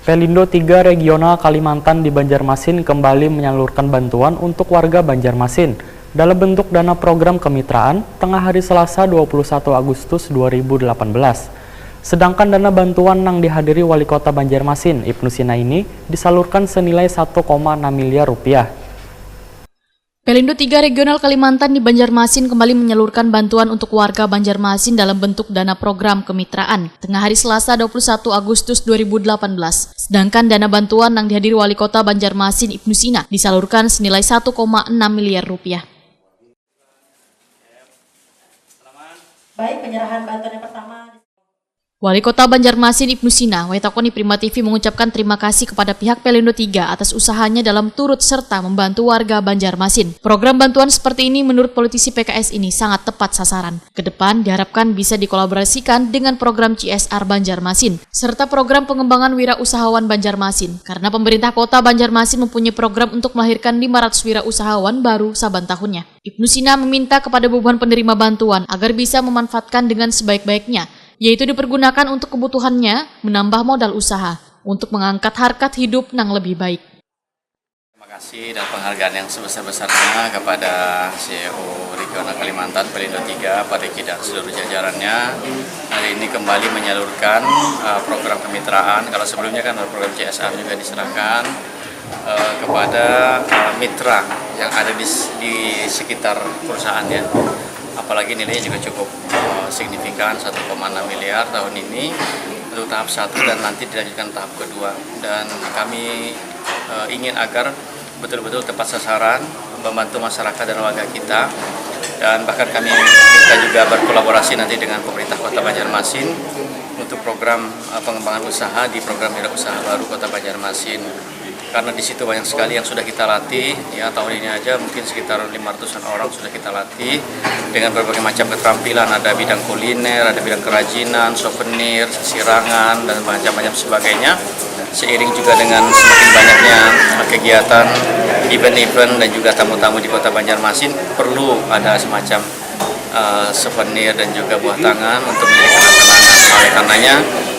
Pelindo 3 Regional Kalimantan di Banjarmasin kembali menyalurkan bantuan untuk warga Banjarmasin dalam bentuk dana program kemitraan tengah hari Selasa 21 Agustus 2018. Sedangkan dana bantuan yang dihadiri Wali Kota Banjarmasin, Ibnu Sina ini disalurkan senilai 1,6 miliar rupiah. Pelindo 3 Regional Kalimantan di Banjarmasin kembali menyalurkan bantuan untuk warga Banjarmasin dalam bentuk dana program kemitraan tengah hari Selasa 21 Agustus 2018. Sedangkan dana bantuan yang dihadiri Wali Kota Banjarmasin Ibnu Sina disalurkan senilai 1,6 miliar rupiah. Baik, penyerahan bantuan yang pertama. Wali Kota Banjarmasin Ibnu Sina, Wetakoni Prima TV mengucapkan terima kasih kepada pihak Pelindo 3 atas usahanya dalam turut serta membantu warga Banjarmasin. Program bantuan seperti ini menurut politisi PKS ini sangat tepat sasaran. Kedepan diharapkan bisa dikolaborasikan dengan program CSR Banjarmasin, serta program pengembangan wirausahawan Banjarmasin, karena pemerintah kota Banjarmasin mempunyai program untuk melahirkan 500 wirausahawan baru saban tahunnya. Ibnu Sina meminta kepada beban penerima bantuan agar bisa memanfaatkan dengan sebaik-baiknya, yaitu dipergunakan untuk kebutuhannya menambah modal usaha untuk mengangkat harkat hidup yang lebih baik. Terima kasih dan penghargaan yang sebesar-besarnya kepada CEO Regional Kalimantan Pelindo 3, Pak Riki dan seluruh jajarannya. Hari ini kembali menyalurkan program kemitraan. Kalau sebelumnya kan program CSR juga diserahkan kepada mitra yang ada di sekitar perusahaannya. Apalagi nilainya juga cukup signifikan, 1,6 miliar tahun ini untuk tahap 1 dan nanti dilanjutkan tahap kedua. Dan kami ingin agar betul-betul tepat sasaran, membantu masyarakat dan warga kita. Dan bahkan kami minta juga berkolaborasi nanti dengan pemerintah Kota Banjarmasin untuk program pengembangan usaha di program wirausaha baru Kota Banjarmasin. Karena di situ banyak sekali yang sudah kita latih, ya tahun ini aja mungkin sekitar 500-an orang sudah kita latih dengan berbagai macam keterampilan, ada bidang kuliner, ada bidang kerajinan, souvenir, sirangan, dan macam-macam sebagainya. Seiring juga dengan semakin banyaknya kegiatan, event-event dan juga tamu-tamu di Kota Banjarmasin, perlu ada semacam souvenir dan juga buah tangan untuk menjadi kenang-kenangan. Oleh karenanya,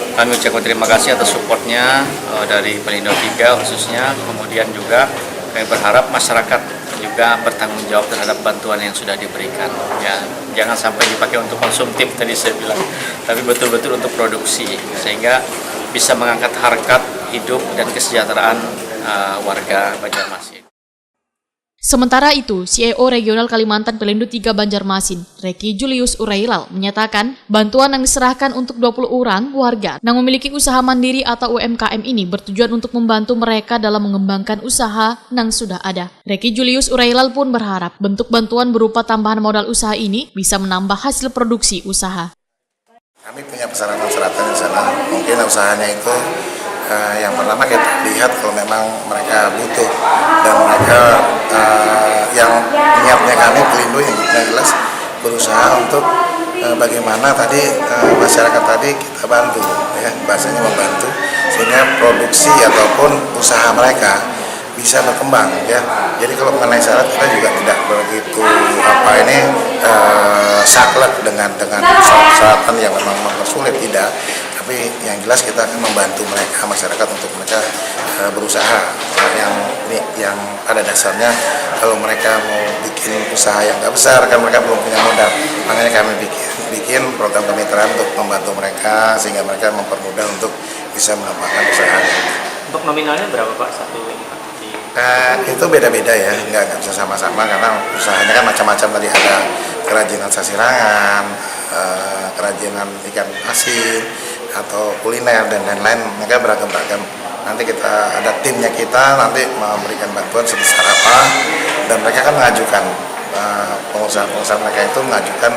kami ucapkan terima kasih atas supportnya dari Pelindo 3 khususnya. Kemudian juga kami berharap masyarakat juga bertanggung jawab terhadap bantuan yang sudah diberikan. Ya, jangan sampai dipakai untuk konsumtif tadi saya bilang, tapi betul-betul untuk produksi sehingga bisa mengangkat harkat hidup dan kesejahteraan warga Banjarmasin. Sementara itu, CEO Regional Kalimantan Pelindo 3 Banjarmasin, Reki Julius Urailal, menyatakan bantuan yang diserahkan untuk 20 orang warga yang memiliki usaha mandiri atau UMKM ini bertujuan untuk membantu mereka dalam mengembangkan usaha yang sudah ada. Reki Julius Urailal pun berharap bentuk bantuan berupa tambahan modal usaha ini bisa menambah hasil produksi usaha. Kami punya persyaratan-persyaratan di sana, mungkin usahanya itu yang pertama kita lihat kalau memang mereka butuh dan mereka yang niatnya kami Pelindo yang jelas berusaha untuk bagaimana tadi masyarakat tadi kita bantu, ya bahasanya membantu sehingga produksi ataupun usaha mereka bisa berkembang, ya. Jadi kalau mengenai syarat kita juga tidak begitu saklek dengan persyaratan yang memang mempersulit, tidak. Tapi yang jelas kita akan membantu mereka, masyarakat untuk mereka berusaha yang pada dasarnya kalau mereka mau bikin usaha yang nggak besar kan mereka belum punya modal, makanya kami bikin program kemitraan untuk membantu mereka sehingga mereka mempermudah untuk bisa mengembangkan usahanya. Untuk nominalnya berapa Pak satu ini Pak? Itu beda-beda ya, nggak bisa sama-sama karena usahanya kan macam-macam, tadi ada kerajinan sasirangan, kerajinan ikan asin atau kuliner dan lain-lain, mereka beragam-beragam. Nanti kita ada timnya, kita nanti memberikan bantuan sebesar apa dan mereka kan mengajukan, pengusaha-pengusaha mereka itu mengajukan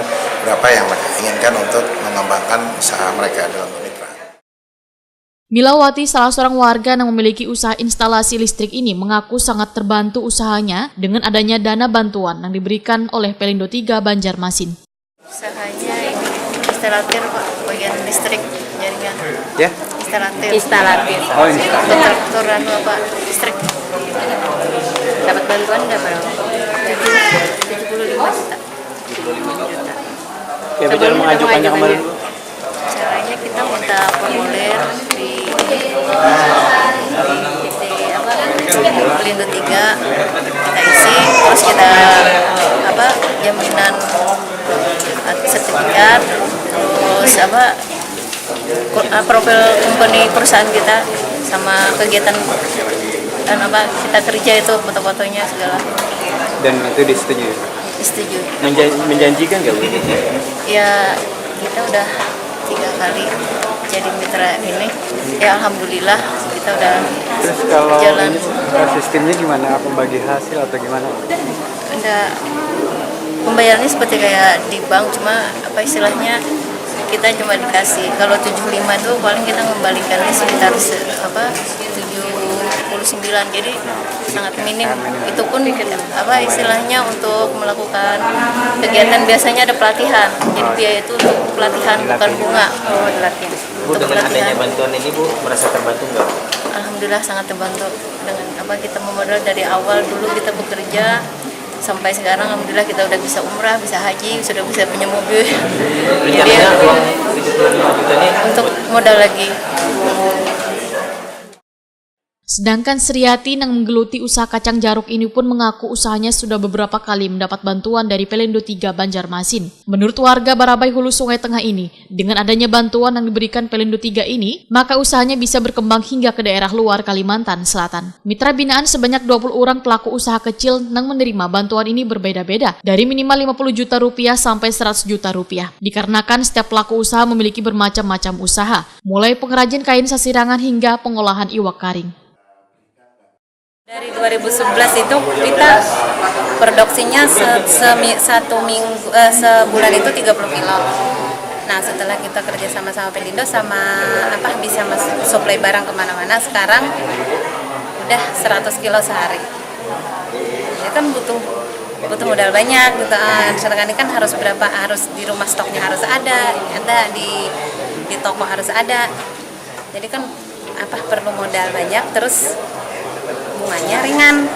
berapa yang mereka inginkan untuk mengembangkan usaha mereka dalam kemitraan. Milawati, salah seorang warga yang memiliki usaha instalasi listrik ini, mengaku sangat terbantu usahanya dengan adanya dana bantuan yang diberikan oleh Pelindo 3 Banjarmasin. Usahanya ini instalatir Pak, bagian listrik jaringan. Ya? Instalatir. Oh, instalatir. Kontraktoran Pak, listrik. Dapat bantuan berapa? 75 juta. 75 juta. Ya, betul mengajukannya kemarin. Caranya kita minta formulir di Pelindo 3 kita isi, terus kita jaminan sertifikat, terus profil company perusahaan kita sama kegiatan dan kita kerja itu foto-fotonya segala. Dan itu disetujui? Disetujui. Menjanjikan nggak Bu? Ya kita udah 3 kali jadi mitra ini, ya alhamdulillah kita udah. Terus kalau jalan. Sistemnya gimana? Apa bagi hasil atau gimana? Enggak, pembayarannya seperti kayak di bank, cuma istilahnya kita cuma dikasih, kalau 75 itu paling kita mengembalikannya sekitar 79, jadi sangat minim. Itu pun istilahnya untuk melakukan kegiatan biasanya ada pelatihan, jadi biaya itu untuk pelatihan bukan bunga. Latihan. Bu, dengan adanya bantuan ini Bu merasa terbantu nggak? Alhamdulillah sangat terbantu dengan kita memodal dari awal dulu kita bekerja sampai sekarang. Alhamdulillah kita udah bisa umrah, bisa haji, sudah bisa punya mobil. Jadi uang 75 juta ini untuk modal lagi. Sedangkan Sriati yang menggeluti usaha kacang jaruk ini pun mengaku usahanya sudah beberapa kali mendapat bantuan dari Pelindo 3 Banjarmasin. Menurut warga Barabai Hulu Sungai Tengah ini, dengan adanya bantuan yang diberikan Pelindo 3 ini, maka usahanya bisa berkembang hingga ke daerah luar Kalimantan Selatan. Mitra binaan sebanyak 20 orang pelaku usaha kecil yang menerima bantuan ini berbeda-beda, dari minimal 50 juta rupiah sampai 100 juta rupiah. Dikarenakan setiap pelaku usaha memiliki bermacam-macam usaha, mulai pengrajin kain sasirangan hingga pengolahan iwak karing. Dari 2011 itu kita produksinya sebulan itu 30 kilo. Nah setelah kita kerja sama Pelindo bisa supply barang kemana-mana, sekarang udah 100 kilo sehari. Ini kan butuh modal banyak gitu. Sedangkan ini kan harus di rumah stoknya harus ada di toko harus ada. Jadi kan perlu modal banyak, terus bunganya ringan.